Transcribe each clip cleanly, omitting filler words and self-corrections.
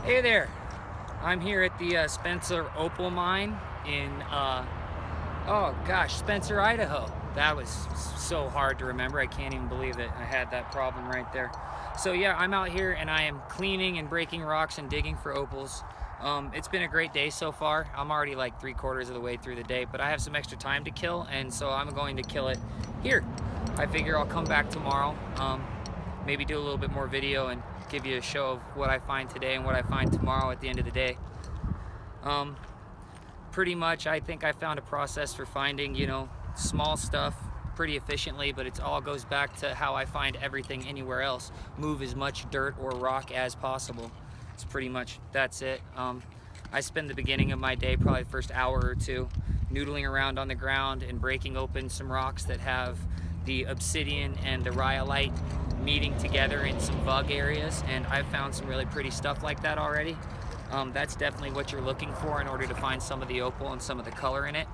Hey there, I'm here at the Spencer Opal mine in, oh gosh, Spencer, Idaho. That was so hard to remember. I can't even believe that I had that problem right there. So yeah, I'm out here and I am cleaning and breaking rocks and digging for opals. It's been a great day so far. I'm already like 3/4 of the way through the day, but I have some extra time to kill, and so I'm going to kill it here. I figure I'll come back tomorrow, maybe do a little bit more video and give you a show of what I find today and what I find tomorrow at the end of the day. Pretty much, I think I found a process for finding, small stuff pretty efficiently, but it all goes back to how I find everything anywhere else. Move as much dirt or rock as possible. It's pretty much, that's it. I spend the beginning of my day, probably the first hour or two, noodling around on the ground and breaking open some rocks that have the obsidian and the rhyolite meeting together in some vug areas, and I've found some really pretty stuff like that already. That's definitely what you're looking for in order to find some of the opal and some of the color in it.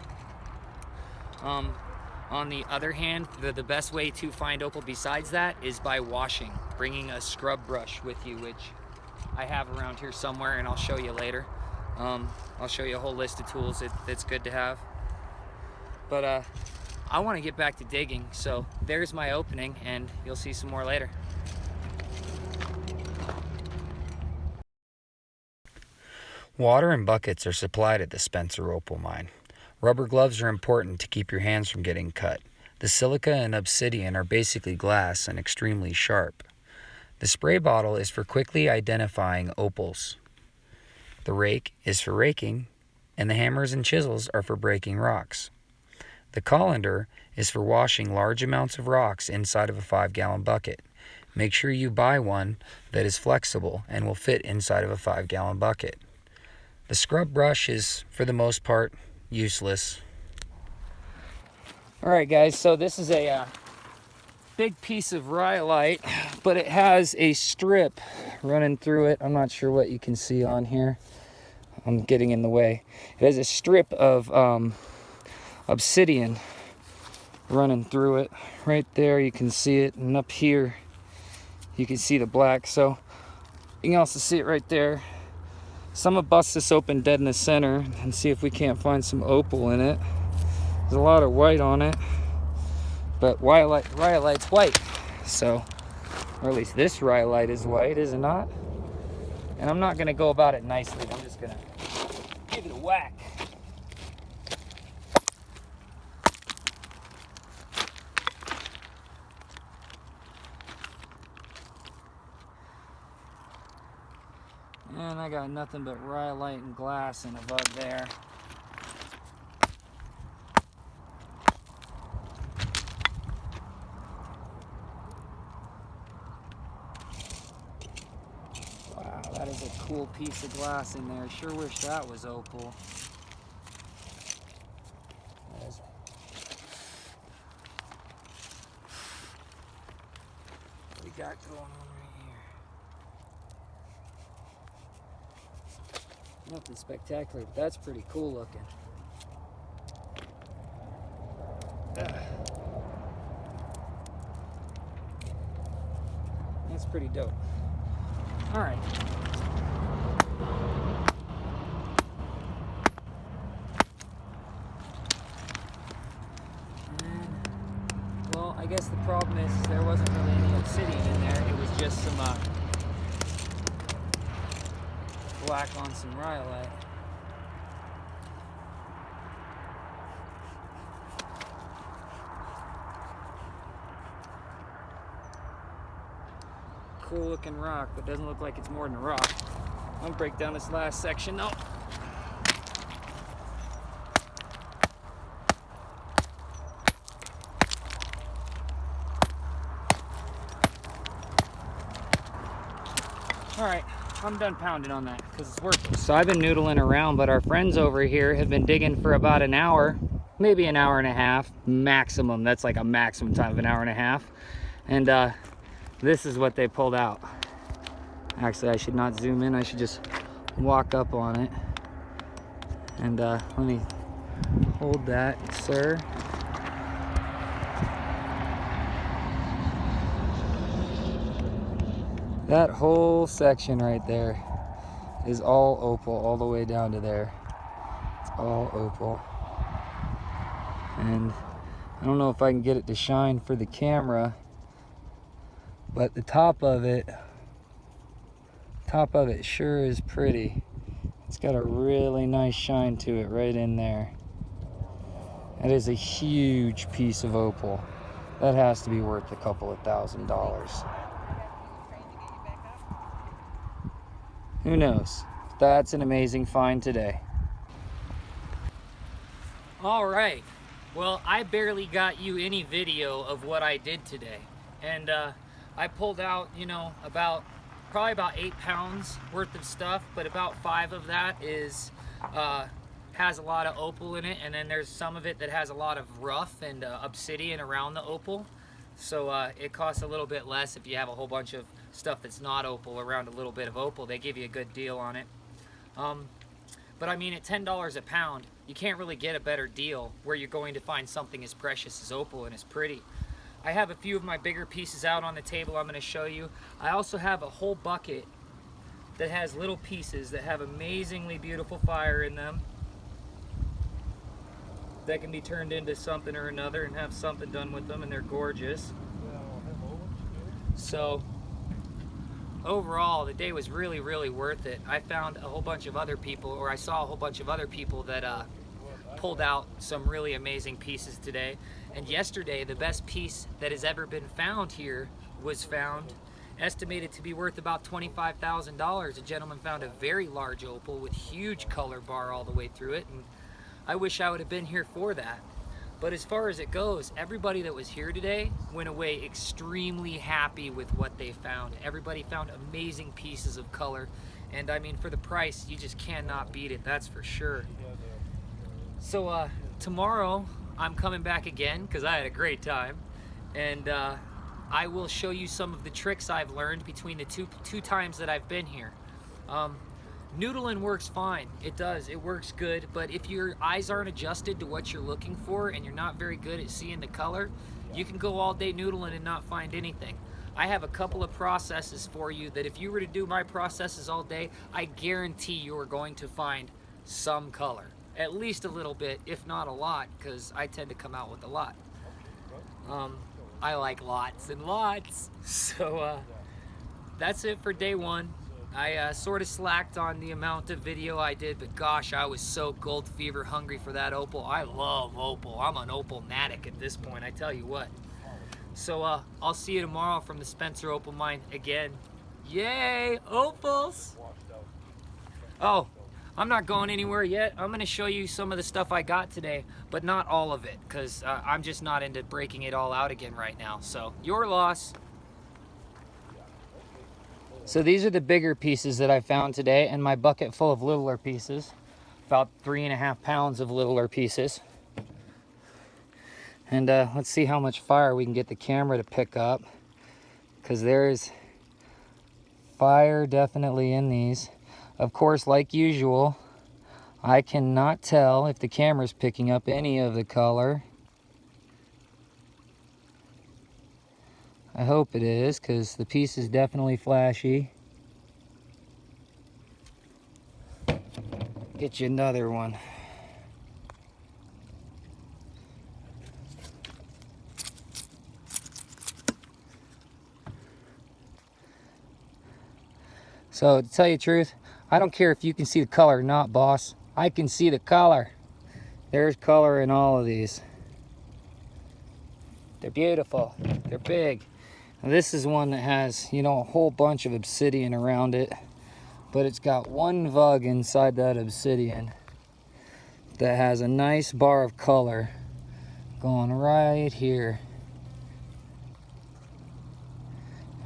On the other hand, the best way to find opal besides that is by washing, bringing a scrub brush with you, which I have around here somewhere and I'll show you later. I'll show you a whole list of tools that's good to have. But I want to get back to digging, so there's my opening and you'll see some more later. Water and buckets are supplied at the Spencer Opal mine. Rubber gloves are important to keep your hands from getting cut. The silica and obsidian are basically glass and extremely sharp. The spray bottle is for quickly identifying opals. The rake is for raking, and the hammers and chisels are for breaking rocks. The colander is for washing large amounts of rocks inside of a 5-gallon bucket. Make sure you buy one that is flexible and will fit inside of a 5-gallon bucket. The scrub brush is, for the most part, useless. All right, guys, so this is a big piece of rhyolite, but it has a strip running through it. I'm not sure what you can see on here. I'm getting in the way. It has a strip of obsidian running through it. Right there, you can see it, and up here, you can see the black. So you can also see it right there. So I'm gonna bust this open dead in the center and see if we can't find some opal in it. There's a lot of white on it, but rhyolite's white. So, or at least this rhyolite is white, is it not? And I'm not gonna go about it nicely. I'm just gonna give it a whack. And I got nothing but rhyolite and glass in a bud there. Wow, that is a cool piece of glass in there. Sure wish that was opal. What we got going on right here? Nothing spectacular, but that's pretty cool looking. That's pretty dope. All right. And, well, I guess the problem is there wasn't really any obsidian in there. It was just some black on some rhyolite. Cool looking rock, but doesn't look like it's more than a rock. I'll break down this last section though. All right, I'm done pounding on that because it's working. So I've been noodling around, but our friends over here have been digging for about an hour, maybe an hour and a half, maximum. That's like a maximum time of an hour and a half. And this is what they pulled out. Actually, I should not zoom in. I should just walk up on it. And let me hold that, sir. That whole section right there is all opal all the way down to there. It's all opal. And I don't know if I can get it to shine for the camera, but the top of it sure is pretty. It's got a really nice shine to it right in there. That is a huge piece of opal. That has to be worth a couple of $1,000s. Who knows? That's an amazing find today. All right. Well, I barely got you any video of what I did today. And I pulled out, you know, probably about 8 pounds worth of stuff, but about 5 of that has a lot of opal in it, and then there's some of it that has a lot of rough and obsidian around the opal. So it costs a little bit less if you have a whole bunch of stuff that's not opal around a little bit of opal. They give you a good deal on it. But I mean, at $10 a pound, you can't really get a better deal where you're going to find something as precious as opal and as pretty. I have a few of my bigger pieces out on the table I'm going to show you. I also have a whole bucket that has little pieces that have amazingly beautiful fire in them that can be turned into something or another and have something done with them, and they're gorgeous. So overall, the day was really, really worth it. I found a whole bunch of other people, or I saw a whole bunch of other people that pulled out some really amazing pieces today. And yesterday, the best piece that has ever been found here was found, estimated to be worth about $25,000. A gentleman found a very large opal with huge color bar all the way through it, and I wish I would have been here for that. But as far as it goes, everybody that was here today went away extremely happy with what they found. Everybody found amazing pieces of color, and I mean, for the price, you just cannot beat it, that's for sure. So tomorrow I'm coming back again because I had a great time, and I will show you some of the tricks I've learned between the two times that I've been here. Noodling works fine, it does, it works good, but if your eyes aren't adjusted to what you're looking for and you're not very good at seeing the color, you can go all day noodling and not find anything. I have a couple of processes for you that if you were to do my processes all day, I guarantee you are going to find some color. At least a little bit, if not a lot, because I tend to come out with a lot. I like lots and lots. So that's it for day one. I sort of slacked on the amount of video I did, but gosh, I was so gold fever hungry for that opal. I love opal. I'm an opal-natic at this point, I tell you what. So I'll see you tomorrow from the Spencer Opal Mine again. Yay, opals! Oh, I'm not going anywhere yet. I'm going to show you some of the stuff I got today, but not all of it, because I'm just not into breaking it all out again right now. So, your loss. So these are the bigger pieces that I found today, and my bucket full of littler pieces. About 3.5 pounds of littler pieces. And let's see how much fire we can get the camera to pick up, because there's fire definitely in these. Of course, like usual, I cannot tell if the camera's picking up any of the color. I hope it is, because the piece is definitely flashy. Get you another one. So, to tell you the truth, I don't care if you can see the color or not, boss. I can see the color. There's color in all of these. They're beautiful. They're big. Now, this is one that has, you know, a whole bunch of obsidian around it, but it's got one vug inside that obsidian that has a nice bar of color going right here.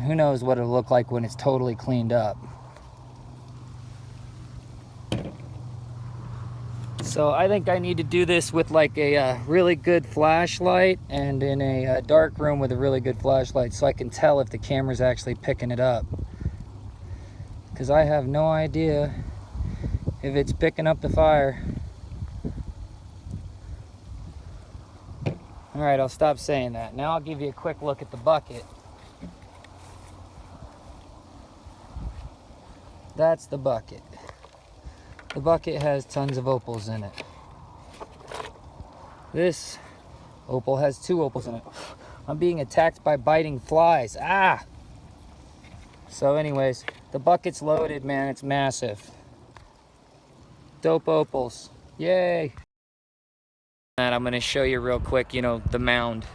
Who knows what it'll look like when it's totally cleaned up. So I think I need to do this with like a really good flashlight and in a dark room with a really good flashlight, so I can tell if the camera's actually picking it up. Because I have no idea if it's picking up the fire. Alright, I'll stop saying that. Now I'll give you a quick look at the bucket. That's the bucket. The bucket has tons of opals in it. This opal has 2 opals in it. I'm being attacked by biting flies. Ah! So anyways, the bucket's loaded, man. It's massive. Dope opals. Yay! And I'm gonna show you real quick, you know, the mound.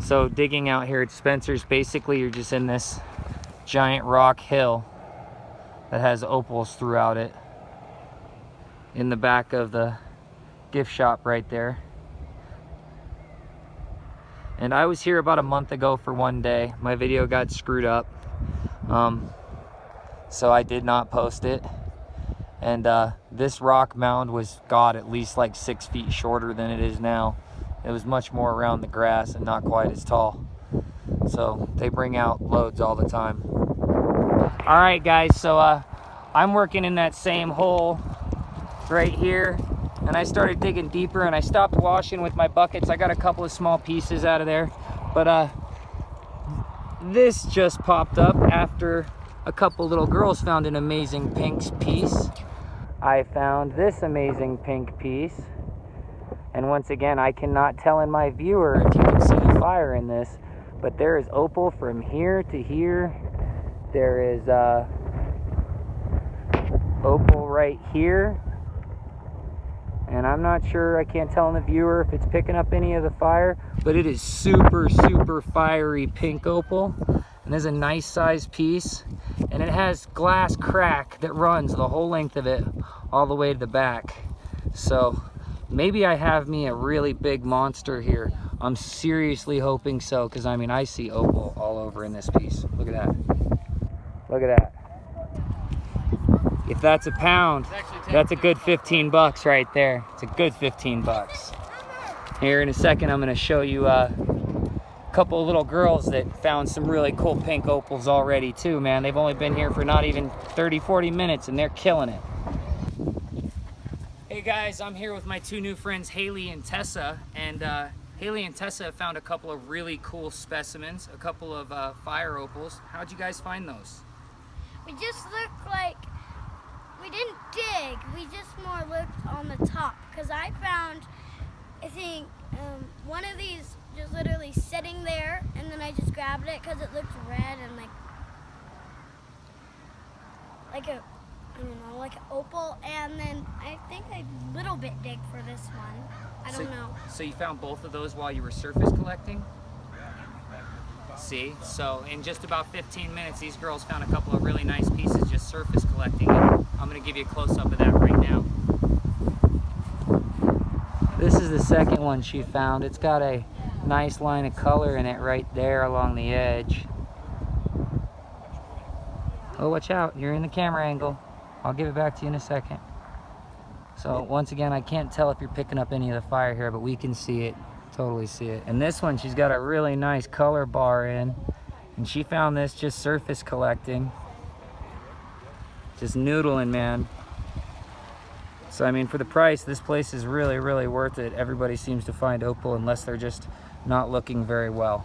So digging out here at Spencer's, basically you're just in this giant rock hill that has opals throughout it. In the back of the gift shop right there. And I was here about a month ago for one day. My video got screwed up, so I did not post it. And this rock mound was, God, at least like 6 feet shorter than it is now. It was much more around the grass and not quite as tall. So they bring out loads all the time. All right, guys, so I'm working in that same hole right here, and I started digging deeper, and I stopped washing with my buckets. I got a couple of small pieces out of there, but this just popped up after a couple little girls found an amazing pink piece. I found this amazing pink piece, and once again, I cannot tell in my viewer if you can see the fire in this, but there is opal from here to here. There is opal right here, and I'm not sure, I can't tell in the viewer if it's picking up any of the fire, but it is super, super fiery pink opal. And there's a nice sized piece, and it has glass crack that runs the whole length of it all the way to the back. So maybe I have me a really big monster here. I'm seriously hoping so, because I mean, I see opal all over in this piece. Look at that. Look at that. If that's a pound, that's a good 15 bucks right there. It's a good 15 bucks. Here in a second, I'm gonna show you a couple of little girls that found some really cool pink opals already too, man. They've only been here for not even 30-40 minutes, and they're killing it. Hey guys, I'm here with my 2 new friends, Haley and Tessa, and Haley and Tessa have found a couple of really cool specimens, a couple of fire opals. How'd you guys find those? We just looked like, we didn't dig, we just more looked on the top, because I found, I think, one of these just literally sitting there, and then I just grabbed it because it looked red and like a, I don't know, like an opal, and then I think a little bit dig for this one. I don't know. So you found both of those while you were surface collecting? See, so in just about 15 minutes, these girls found a couple of really nice pieces just surface collecting. And I'm gonna give you a close-up of that right now. This is the second one she found. It's got a nice line of color in it right there along the edge. Oh, watch out, you're in the camera angle. I'll give it back to you in a second. So once again, I can't tell if you're picking up any of the fire here, but we can see it, totally see it. And this one, she's got a really nice color bar in, and she found this just surface collecting. Just noodling, man. So I mean, for the price, this place is really, really worth it. Everybody seems to find opal unless they're just not looking very well.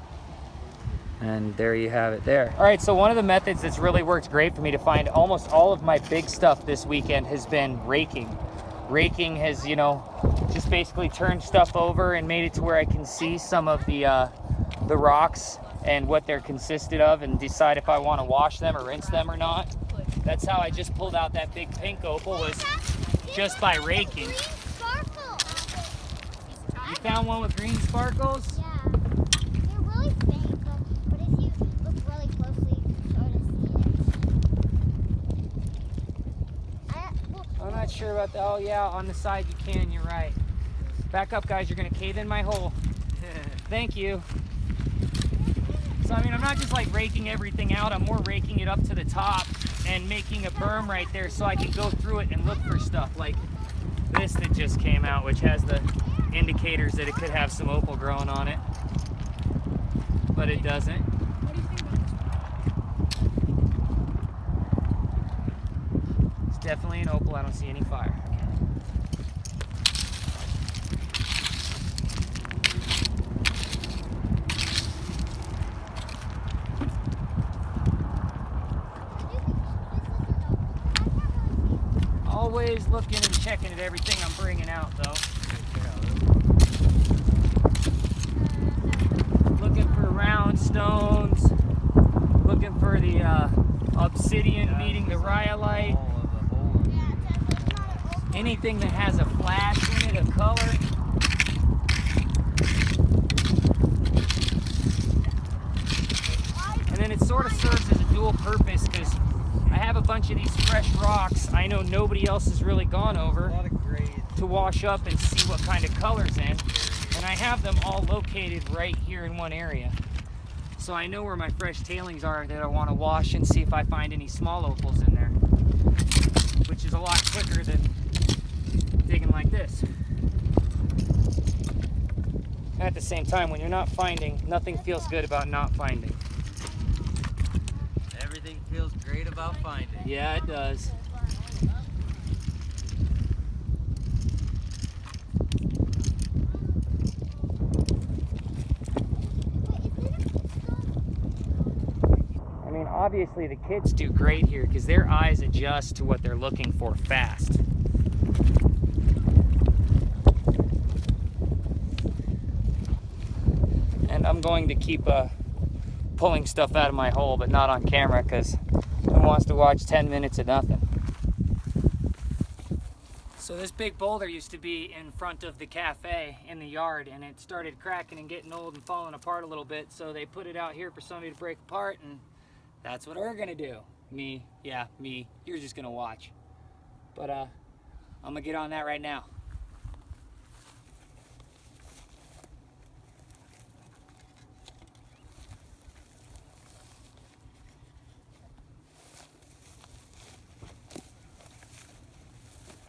And there you have it there. All right, so one of the methods that's really worked great for me to find almost all of my big stuff this weekend has been raking. Raking has, you know, just basically turned stuff over and made it to where I can see some of the rocks and what they're consisted of, and decide if I want to wash them or rinse them or not. That's how I just pulled out that big pink opal, was just by raking. You found one with green sparkles? Yeah. They're really faint, but if you look really closely, you can sort of see it. I'm not sure about that. Oh yeah, on the side you can, you're right. Back up, guys, you're gonna cave in my hole. Thank you. So I mean, I'm not just like raking everything out, I'm more raking it up to the top and making a berm right there so I can go through it and look for stuff like this that just came out, which has the indicators that it could have some opal growing on it, but it doesn't. It's definitely an opal. I don't see any fire. always looking and checking at everything I'm bringing out, though. Looking for round stones, looking for the obsidian meeting the rhyolite. Anything that has a flash in it, a color. And then it sort of serves as a dual purpose because I have a bunch of these fresh rocks I know nobody else has really gone over to wash up and see what kind of color's in. And I have them all located right here in one area. So I know where my fresh tailings are that I want to wash and see if I find any small opals in there, which is a lot quicker than digging like this. At the same time, when you're not finding, nothing feels good about not finding. Everything feels great about finding. Yeah, it does. I mean, obviously the kids do great here because their eyes adjust to what they're looking for fast. And I'm going to keep pulling stuff out of my hole, but not on camera because who wants to watch 10 minutes of nothing? So this big boulder used to be in front of the cafe in the yard, and it started cracking and getting old and falling apart a little bit, so they put it out here for somebody to break apart, and that's what we're gonna do. Me, yeah, me. You're just gonna watch. But I'm gonna get on that right now.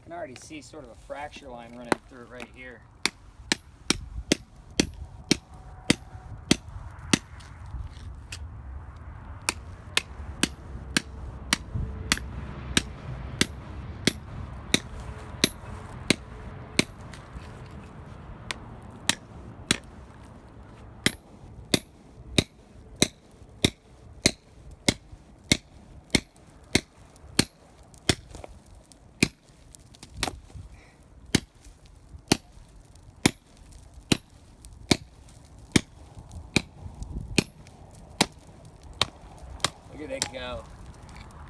I can already see sort of a fracture line running through it right here. Look at it go.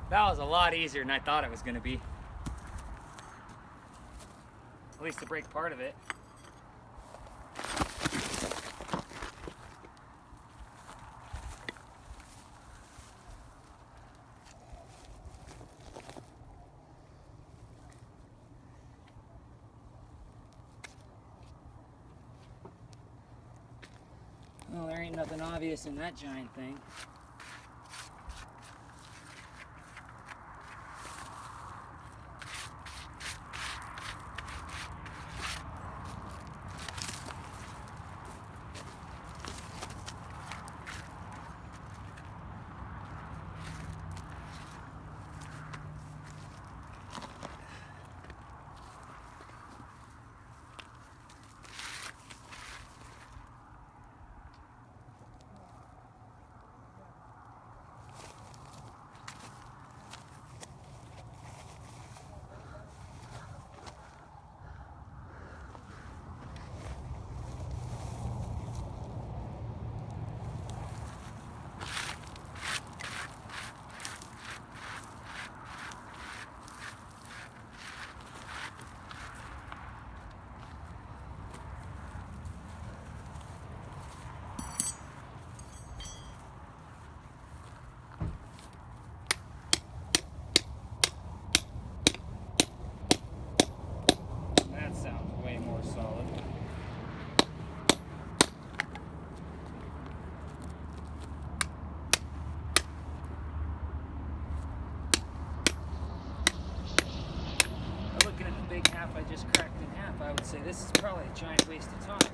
That was a lot easier than I thought it was going to be. At least to break part of it. Well, there ain't nothing obvious in that giant thing. That sounds way more solid. Looking at the big half I just cracked in half, I would say this is probably a giant waste of time.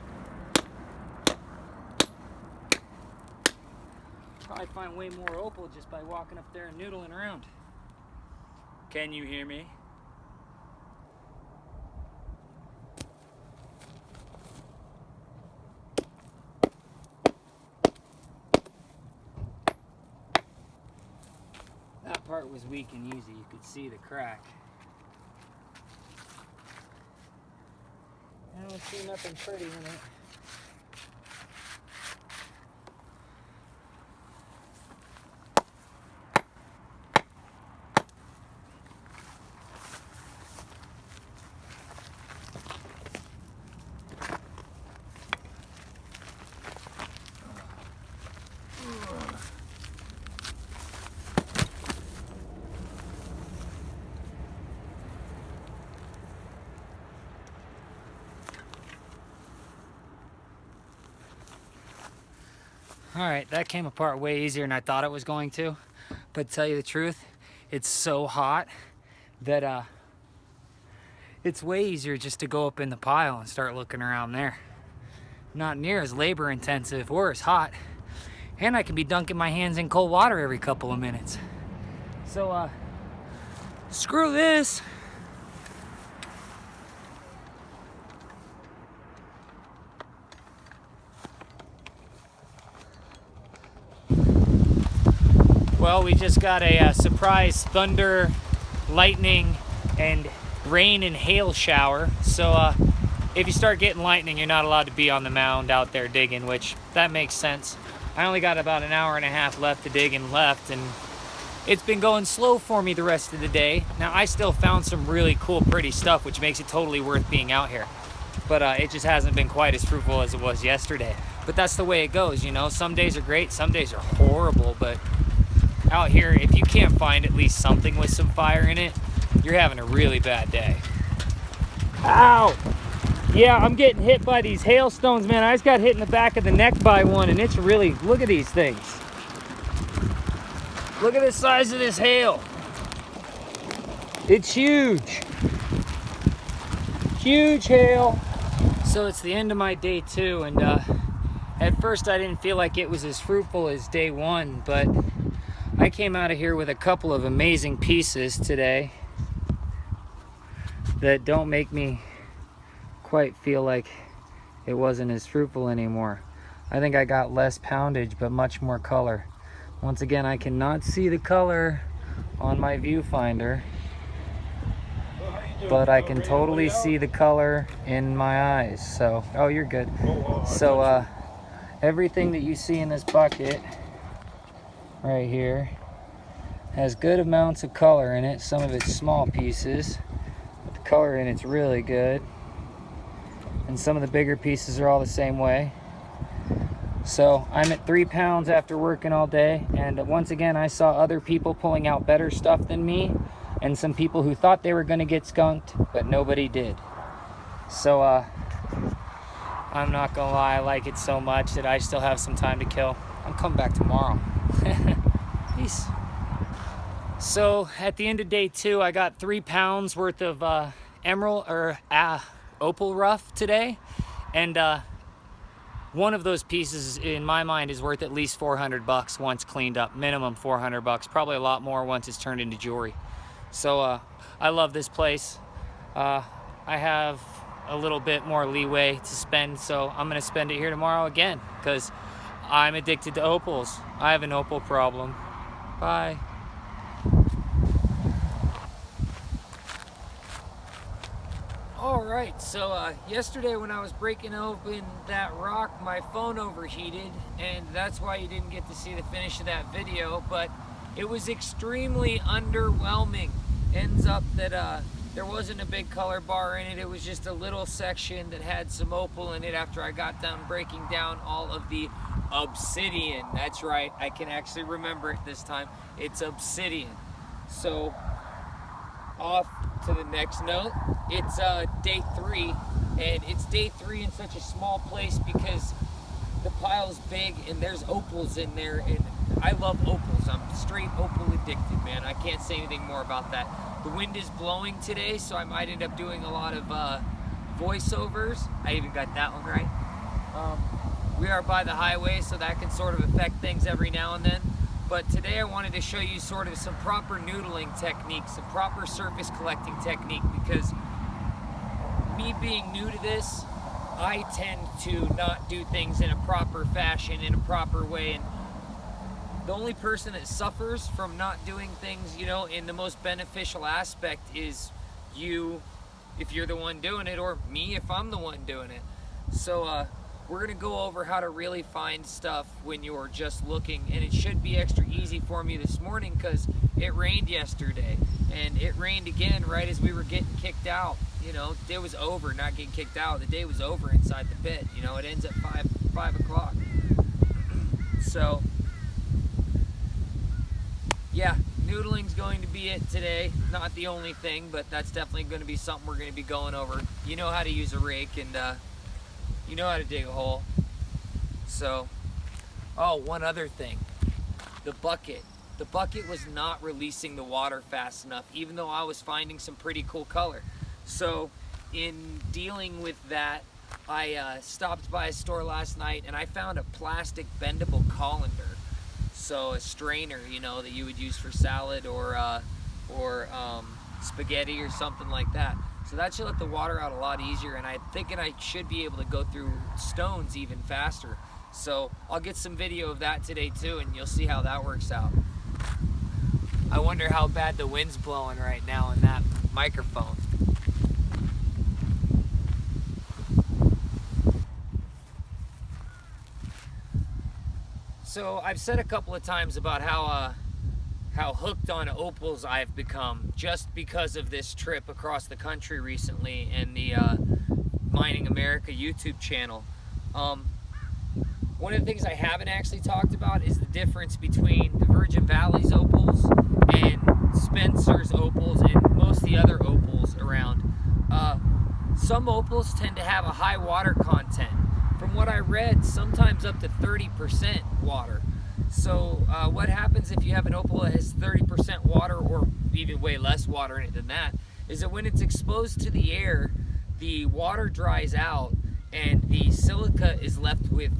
Probably find way more opal just by walking up there and noodling around. Can you hear me? That part was weak and easy. You could see the crack. see nothing pretty in it. All right, that came apart way easier than I thought it was going to. But to tell you the truth, it's so hot that it's way easier just to go up in the pile and start looking around there. Not near as labor intensive or as hot. And I can be dunking my hands in cold water every couple of minutes. So screw this. Well, we just got a surprise thunder, lightning, and rain and hail shower. So if you start getting lightning, you're not allowed to be on the mound out there digging, which that makes sense. I only got about an hour and a half left to dig and left, and it's been going slow for me the rest of the day. Now, I still found some really cool, pretty stuff, which makes it totally worth being out here. But it just hasn't been quite as fruitful as it was yesterday. But that's the way it goes, you know. Some days are great, some days are horrible, but out here, if you can't find at least something with some fire in it, you're having a really bad day. Ow! Yeah, I'm getting hit by these hailstones, man. I just got hit in the back of the neck by one, and it's really, look at these things. Look at the size of this hail. It's huge. Huge hail. So it's the end of my day 2, and at first I didn't feel like it was as fruitful as day 1, but I came out of here with a couple of amazing pieces today that don't make me quite feel like it wasn't as fruitful anymore. I think I got less poundage, but much more color. Once again, I cannot see the color on my viewfinder, but I can totally see the color in my eyes. So, oh, you're good. So, everything that you see in this bucket right here has good amounts of color in it. Some of it's small pieces, but the color in it's really good. And some of the bigger pieces are all the same way. So I'm at 3 pounds after working all day, and once again I saw other people pulling out better stuff than me, and some people who thought they were going to get skunked, but nobody did. So I'm not gonna lie, I like it so much that I still have some time to kill. I'm coming back tomorrow. Peace. So at the end of day 2, I got 3 pounds worth of emerald or opal rough today, and one of those pieces in my mind is worth at least $400 once cleaned up. Minimum $400, probably a lot more once it's turned into jewelry. So I love this place. I have a little bit more leeway to spend, so I'm gonna spend it here tomorrow again because I'm addicted to opals. I have an opal problem. Bye. Alright, so yesterday when I was breaking open that rock, my phone overheated, and that's why you didn't get to see the finish of that video, but it was extremely underwhelming. Ends up that there wasn't a big color bar in it, it was just a little section that had some opal in it after I got done breaking down all of the obsidian. That's right, I can actually remember it this time. It's obsidian. So, off to the next note. It's day 3, and it's day 3 in such a small place because the pile's big and there's opals in there, and I love opals. I'm straight opal addicted, man. I can't say anything more about that. The wind is blowing today, so I might end up doing a lot of voiceovers. I even got that one right. We are by the highway, so that can sort of affect things every now and then. But today I wanted to show you sort of some proper noodling techniques, some proper surface collecting technique, because me being new to this, I tend to not do things in a proper fashion, in a proper way, and the only person that suffers from not doing things, you know, in the most beneficial aspect is you if you're the one doing it, or me if I'm the one doing it. So we're gonna go over how to really find stuff when you're just looking, and it should be extra easy for me this morning because it rained yesterday, and it rained again right as we were getting kicked out. You know, it was over, not getting kicked out. The day was over inside the pit. You know, it ends at 5 o'clock. So yeah, noodling's going to be it today. Not the only thing, but that's definitely going to be something we're going to be going over. You know how to use a rake, and you know how to dig a hole. So, oh, one other thing. The bucket. The bucket was not releasing the water fast enough, even though I was finding some pretty cool color. So, in dealing with that, I stopped by a store last night and I found a plastic bendable colander. So a strainer, you know, that you would use for salad or spaghetti or something like that. So that should let the water out a lot easier, and I'm thinking I should be able to go through stones even faster. So I'll get some video of that today too, and you'll see how that works out. I wonder how bad the wind's blowing right now in that microphone. So I've said a couple of times about how hooked on opals I've become just because of this trip across the country recently and the MiningAmerica YouTube channel. One of the things I haven't actually talked about is the difference between the Virgin Valley's opals and Spencer's opals and most of the other opals around. Some opals tend to have a high water content. From what I read, sometimes up to 30% water. So what happens if you have an opal that has 30% water, or even way less water in it than that, is that when it's exposed to the air, the water dries out and the silica is left with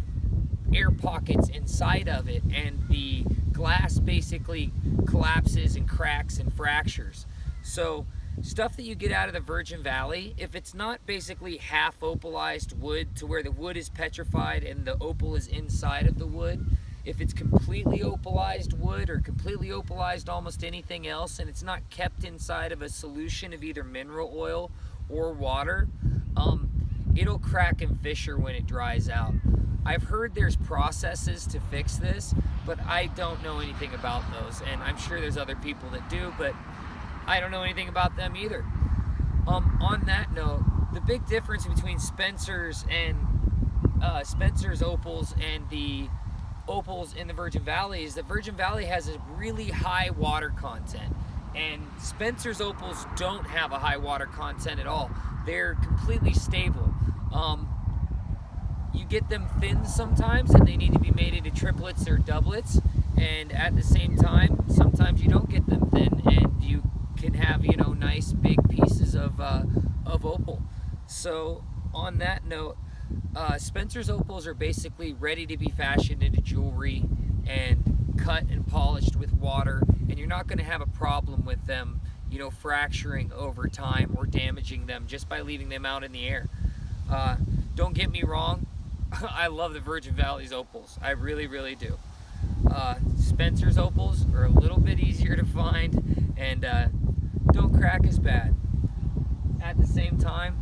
air pockets inside of it, and the glass basically collapses and cracks and fractures. So stuff that you get out of the Virgin Valley, if it's not basically half opalized wood to where the wood is petrified and the opal is inside of the wood, if it's completely opalized wood or completely opalized almost anything else, and it's not kept inside of a solution of either mineral oil or water, it'll crack and fissure when it dries out. I've heard there's processes to fix this, but I don't know anything about those, and I'm sure there's other people that do, but I don't know anything about them either. On that note, the big difference between Spencer's opals and the opals in the Virgin Valley is that Virgin Valley has a really high water content, and Spencer's opals don't have a high water content at all. They're completely stable. You get them thin sometimes, and they need to be made into triplets or doublets, and at the same time, sometimes you don't get them thin, and you can have, you know, nice big pieces of opal. So on that note, Spencer's opals are basically ready to be fashioned into jewelry and cut and polished with water, and you're not going to have a problem with them, you know, fracturing over time or damaging them just by leaving them out in the air. Don't get me wrong, I love the Virgin Valley's opals. I really, really do. Spencer's opals are a little bit easier to find and don't crack as bad. At the same time,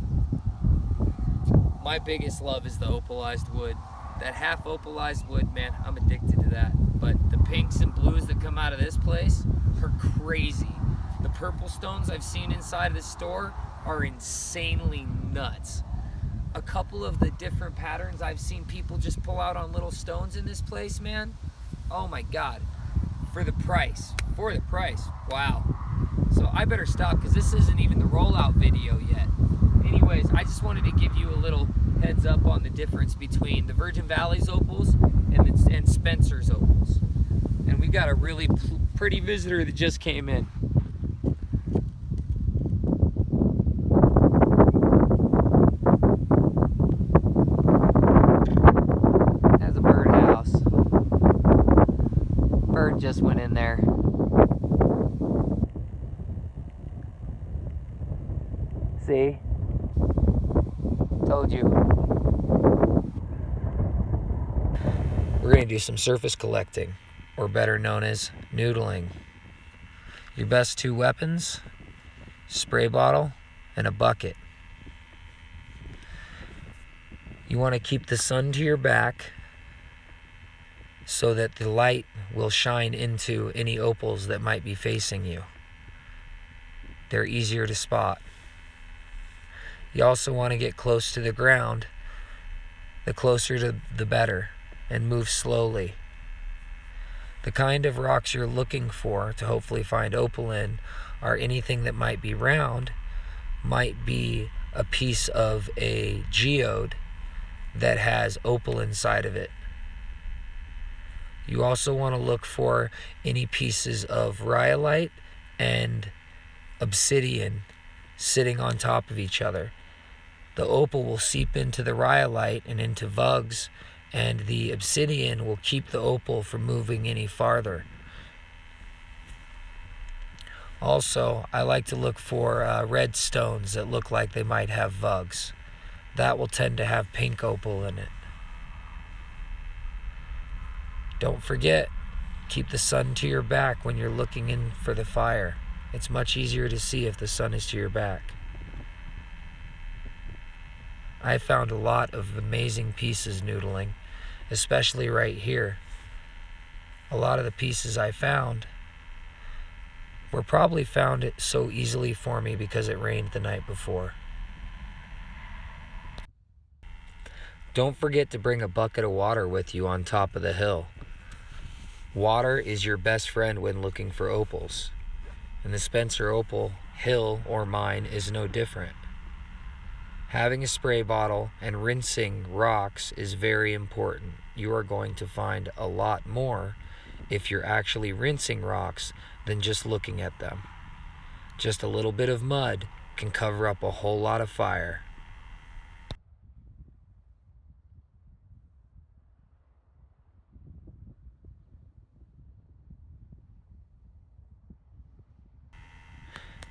my biggest love is the opalized wood. That half opalized wood, man, I'm addicted to that. But the pinks and blues that come out of this place are crazy. The purple stones I've seen inside of the store are insanely nuts. A couple of the different patterns I've seen people just pull out on little stones in this place, man, oh my God, for the price, wow. So I better stop because this isn't even the rollout video yet. Anyways, I just wanted to give you a little heads up on the difference between the Virgin Valley's opals and Spencer's opals. And we got a really pretty visitor that just came in. That's a birdhouse. Bird just went in there. See? Told you. We're going to do some surface collecting, or better known as noodling. Your best two weapons, spray bottle and a bucket. You want to keep the sun to your back so that the light will shine into any opals that might be facing you. They're easier to spot. You also want to get close to the ground. The closer to the better, and move slowly. The kind of rocks you're looking for to hopefully find opal in are anything that might be round, might be a piece of a geode that has opal inside of it. You also want to look for any pieces of rhyolite and obsidian sitting on top of each other. The opal will seep into the rhyolite and into vugs, and the obsidian will keep the opal from moving any farther. Also, I like to look for red stones that look like they might have vugs. That will tend to have pink opal in it. Don't forget, keep the sun to your back when you're looking in for the fire. It's much easier to see if the sun is to your back. I found a lot of amazing pieces noodling, especially right here. A lot of the pieces I found were probably found it so easily for me because it rained the night before. Don't forget to bring a bucket of water with you on top of the hill. Water is your best friend when looking for opals, and the Spencer Opal hill or mine is no different. Having a spray bottle and rinsing rocks is very important. You are going to find a lot more if you're actually rinsing rocks than just looking at them. Just a little bit of mud can cover up a whole lot of fire.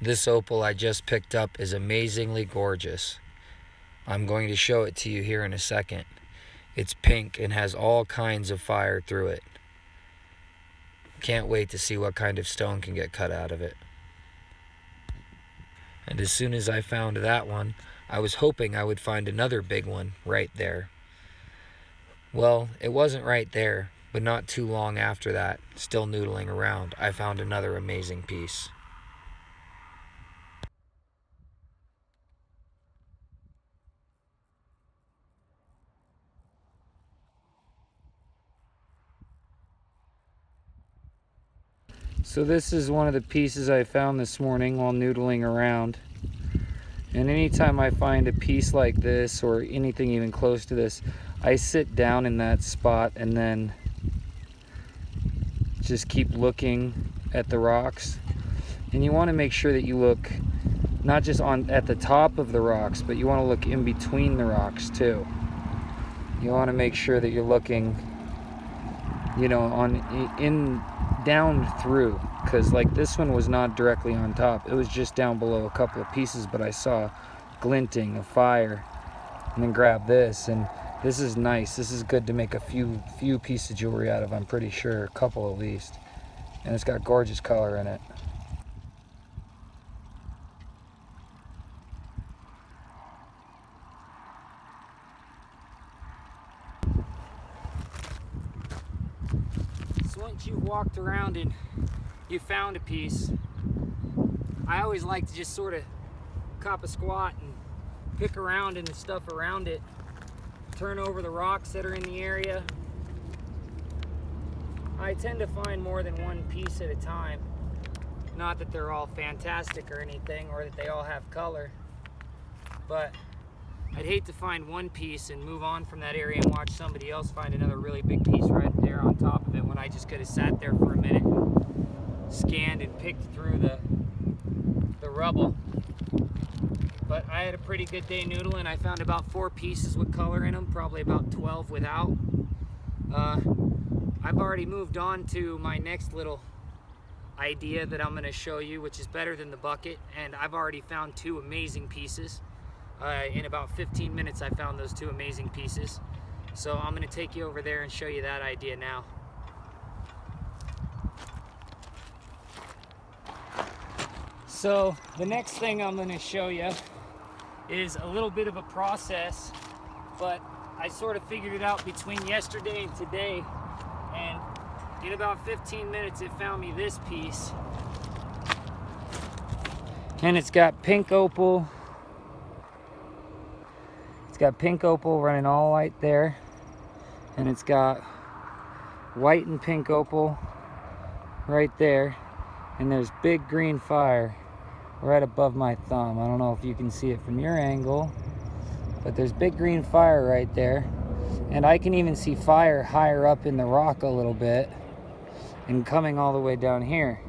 This opal I just picked up is amazingly gorgeous. I'm going to show it to you here in a second. It's pink and has all kinds of fire through it. Can't wait to see what kind of stone can get cut out of it. And as soon as I found that one, I was hoping I would find another big one right there. Well, it wasn't right there, but not too long after that, still noodling around, I found another amazing piece. So this is one of the pieces I found this morning while noodling around. And anytime I find a piece like this or anything even close to this, I sit down in that spot and then just keep looking at the rocks. And you want to make sure that you look not just at the top of the rocks, but you want to look in between the rocks too. You want to make sure that you're looking, you know, down through, because like this one was not directly on top. It was just down below a couple of pieces, but I saw glinting of fire. And then grab this, and this is nice. This is good to make a few pieces of jewelry out of, I'm pretty sure, a couple at least. And it's got gorgeous color in it. So once you've walked around and you found a piece, I always like to just sort of cop a squat and pick around in the stuff around it, turn over the rocks that are in the area. I tend to find more than one piece at a time. Not that they're all fantastic or anything, or that they all have color, but I'd hate to find one piece and move on from that area and watch somebody else find another really big piece right there on top of it, when I just could have sat there for a minute and scanned and picked through the rubble. But I had a pretty good day noodling. I found about 4 pieces with color in them, probably about 12 without. I've already moved on to my next little idea that I'm going to show you, which is better than the bucket, and I've already found 2 amazing pieces. In about 15 minutes I found those 2 amazing pieces. So I'm going to take you over there and show you that idea now. So the next thing I'm going to show you is a little bit of a process, but I sort of figured it out between yesterday and today, and in about 15 minutes it found me this piece. And it's got pink opal. It's got pink opal running all right there. And it's got white and pink opal right there. And there's big green fire right above my thumb. I don't know if you can see it from your angle, but there's big green fire right there. And I can even see fire higher up in the rock a little bit and coming all the way down here.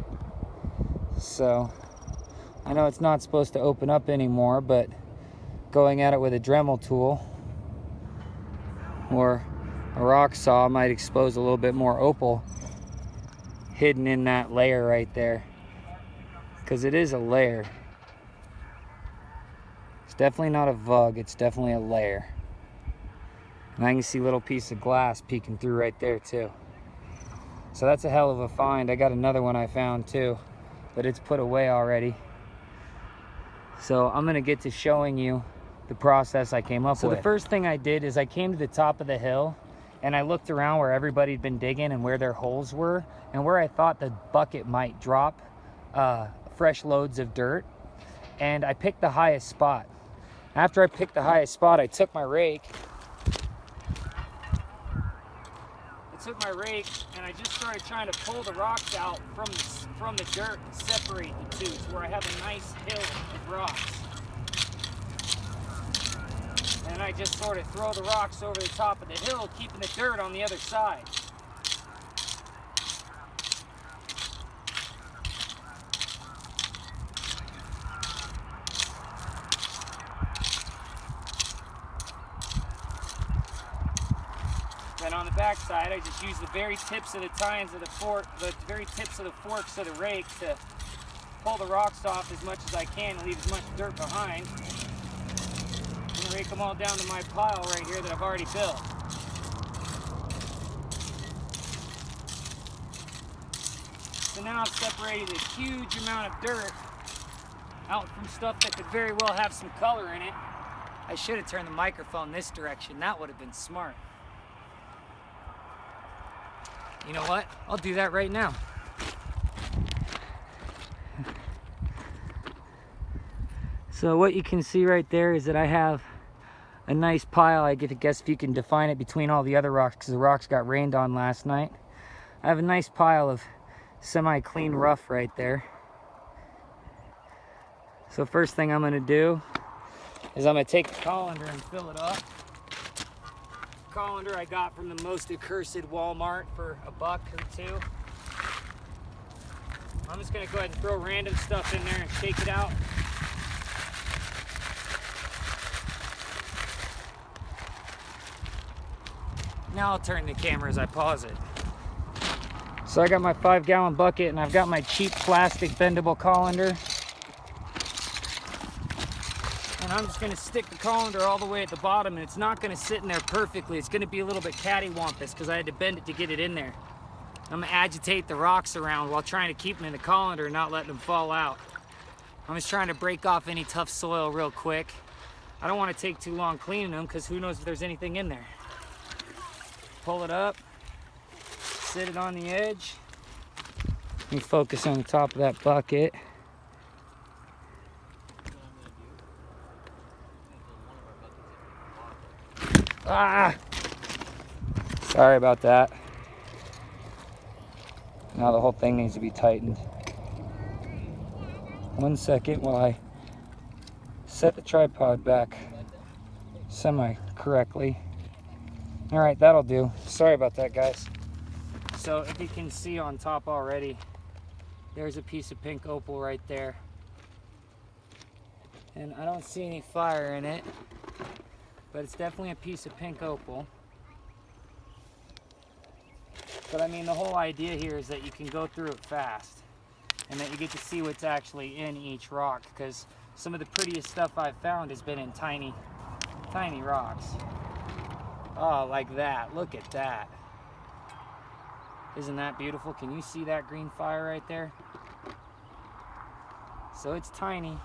So I know it's not supposed to open up anymore, but going at it with a Dremel tool or a rock saw might expose a little bit more opal hidden in that layer right there, because it is a layer. It's definitely not a vug, it's definitely a layer. And I can see a little piece of glass peeking through right there too. So that's a hell of a find. I got another one I found too, but it's put away already. So I'm gonna get to showing you the process I came up with. So the first thing I did is I came to the top of the hill and I looked around where everybody'd been digging and where their holes were and where I thought the bucket might drop fresh loads of dirt. And I picked the highest spot. After I picked the highest spot, I took my rake. And I just started trying to pull the rocks out from the dirt and separate the two to where I have a nice hill of rocks. And I just sort of throw the rocks over the top of the hill, keeping the dirt on the other side. Then on the back side, I just use the very tips of the tines of the fork, the very tips of the forks of the rake to pull the rocks off as much as I can and leave as much dirt behind. And rake them all down to my pile right here that I've already built. So now I've separated a huge amount of dirt out from stuff that could very well have some color in it. I should have turned the microphone this direction. That would have been smart. You know what? I'll do that right now. So what you can see right there is that I have a nice pile. I get to guess if you can define it between all the other rocks, because the rocks got rained on last night. I have a nice pile of semi-clean rough right there. So first thing I'm going to do is I'm going to take the colander and fill it up. Colander I got from the most accursed Walmart for $1 or $2. I'm just gonna go ahead and throw random stuff in there and shake it out. Now I'll turn the camera as I pause it. So I got my 5-gallon bucket and I've got my cheap plastic bendable colander. And I'm just gonna stick the colander all the way at the bottom, and it's not gonna sit in there perfectly. It's gonna be a little bit cattywampus because I had to bend it to get it in there. I'm gonna agitate the rocks around while trying to keep them in the colander and not letting them fall out. I'm just trying to break off any tough soil real quick. I don't want to take too long cleaning them because who knows if there's anything in there. Pull it up, sit it on the edge. Let me focus on the top of that bucket. Ah! Sorry about that. Now the whole thing needs to be tightened. 1 second while I set the tripod back semi-correctly. All right, that'll do. Sorry about that, guys. So if you can see on top already, there's a piece of pink opal right there. And I don't see any fire in it, but it's definitely a piece of pink opal. But I mean, the whole idea here is that you can go through it fast and that you get to see what's actually in each rock, because some of the prettiest stuff I've found has been in tiny rocks. Oh, like that. Look at that. Isn't that beautiful? Can you see that green fire right there? So it's tiny,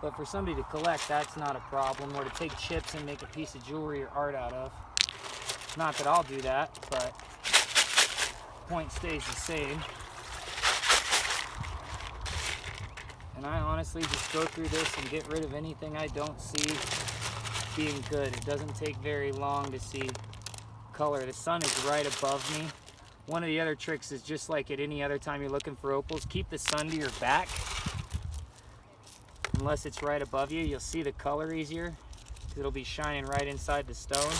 But for somebody to collect, that's not a problem. Or to take chips and make a piece of jewelry or art out of. Not that I'll do that, but point stays the same. And I honestly just go through this and get rid of anything I don't see being good. It doesn't take very long to see color. The sun is right above me. One of the other tricks is, just like at any other time you're looking for opals, keep the sun to your back. Unless it's right above you, you'll see the color easier. It'll be shining right inside the stone.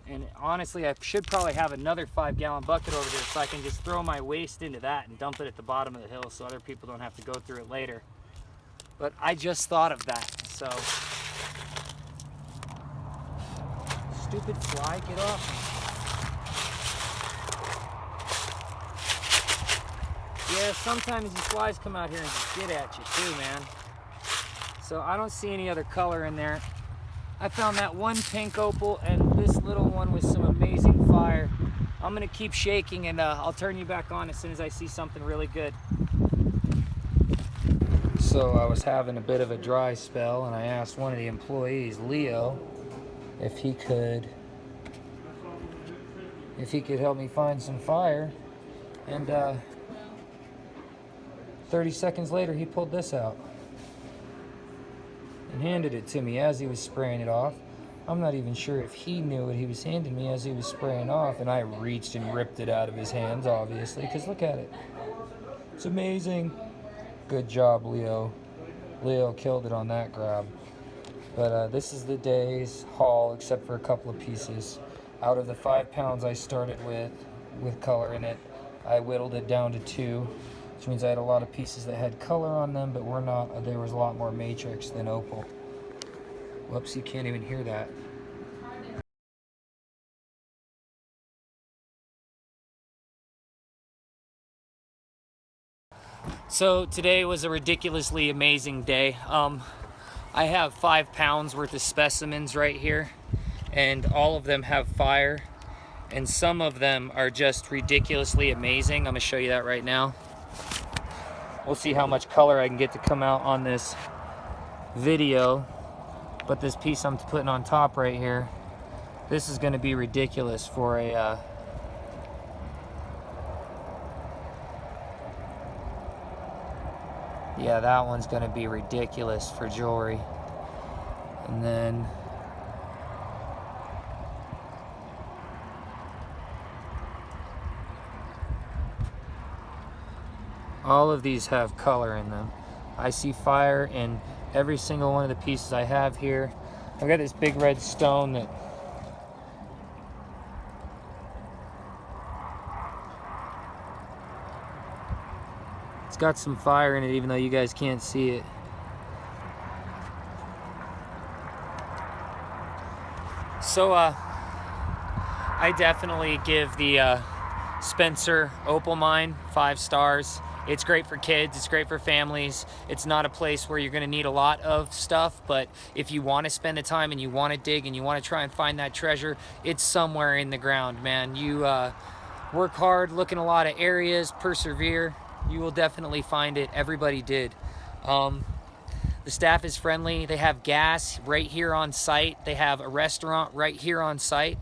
And honestly, I should probably have another 5-gallon bucket over there so I can just throw my waste into that and dump it at the bottom of the hill so other people don't have to go through it later. But I just thought of that, so. Stupid fly, get off me. Yeah, sometimes these flies come out here and just get at you too, man. So I don't see any other color in there. I found that one pink opal and this little one with some amazing fire. I'm gonna keep shaking and I'll turn you back on as soon as I see something really good. So I was having a bit of a dry spell, and I asked one of the employees, Leo, if he could help me find some fire. And 30 seconds later, he pulled this out and handed it to me as he was spraying it off. I'm not even sure if he knew what he was handing me as he was spraying off, and I reached and ripped it out of his hands, obviously, because look at it. It's amazing. Good job, Leo. Leo killed it on that grab. But this is the day's haul, except for a couple of pieces. Out of the 5 pounds I started with color in it, I whittled it down to 2, which means I had a lot of pieces that had color on them, but there was a lot more matrix than opal. Whoops, you can't even hear that. So today was a ridiculously amazing day. I have 5 pounds worth of specimens right here, and all of them have fire, and some of them are just ridiculously amazing. I'm gonna show you that right now. We'll see how much color I can get to come out on this video, but this piece I'm putting on top right here, this is gonna be ridiculous for a yeah, that one's gonna be ridiculous for jewelry. And then all of these have color in them. I see fire in every single one of the pieces I have here. I've got this big red stone that it's got some fire in it, even though you guys can't see it. So I definitely give the Spencer Opal Mine 5 stars. It's great for kids, it's great for families. It's not a place where you're gonna need a lot of stuff, but if you wanna spend the time and you wanna dig and you wanna try and find that treasure, it's somewhere in the ground, man. You work hard, look in a lot of areas, persevere, you will definitely find it. Everybody did. The staff is friendly. They have gas right here on site. They have a restaurant right here on site.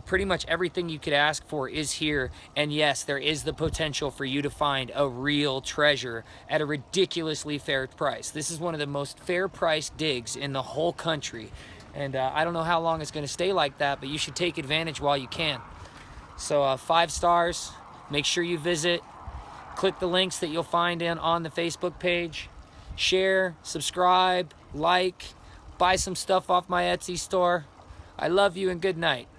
Pretty much everything you could ask for is here. And yes, there is the potential for you to find a real treasure at a ridiculously fair price. This is one of the most fair priced digs in the whole country. And I don't know how long it's gonna stay like that, but you should take advantage while you can. So 5 stars, make sure you visit. Click the links that you'll find on the Facebook page. Share, subscribe, like, buy some stuff off my Etsy store. I love you and good night.